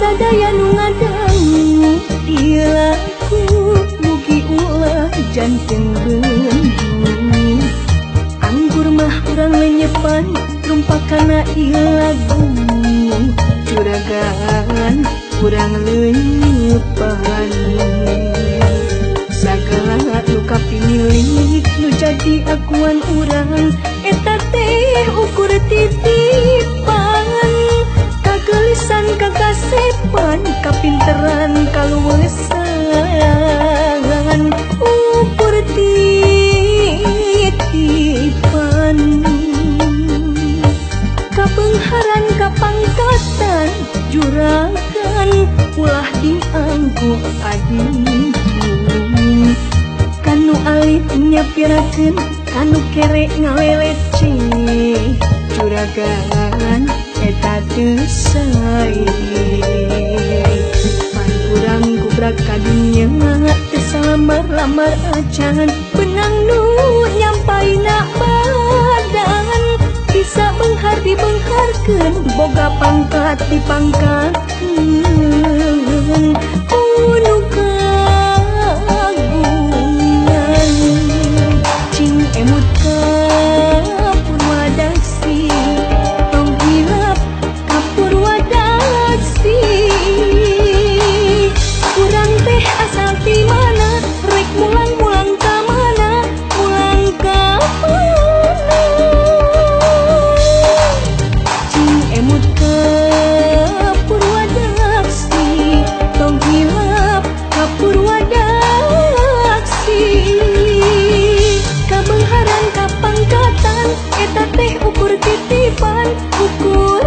sadaya nu ngadangu ilaku mugi ulah janten bendu anggur mah urang lenyepan rumpakana ilagu juragan urang lenyepan sagala nu kapinilik nu jadi akuan urang eta teh ukur titipan kagelisan kakasepan kapinteran kaluwesan ukur titipan kabengharan kapangkatan juragan ulah dianggo adiku kanu alit nyapirakeun kanu kerek ngalelece juragan eta teu sae pan urang gubrak ka dunya teu salamar-lamar acan benang nu nyampaina badan bisa benghar dibeungharkeun boga pangkat dipangkatkeun unu kagungan cing emut ka Purwadaksi tong hilap ka Purwadaksi urang teh asal ti mana rek mulang-mulang ka mana mulang ka mana cing emut ka Purwadaksi tong hilap ka Purwadaksi kabengharan kapangkatan eta teh ukur titipan ukur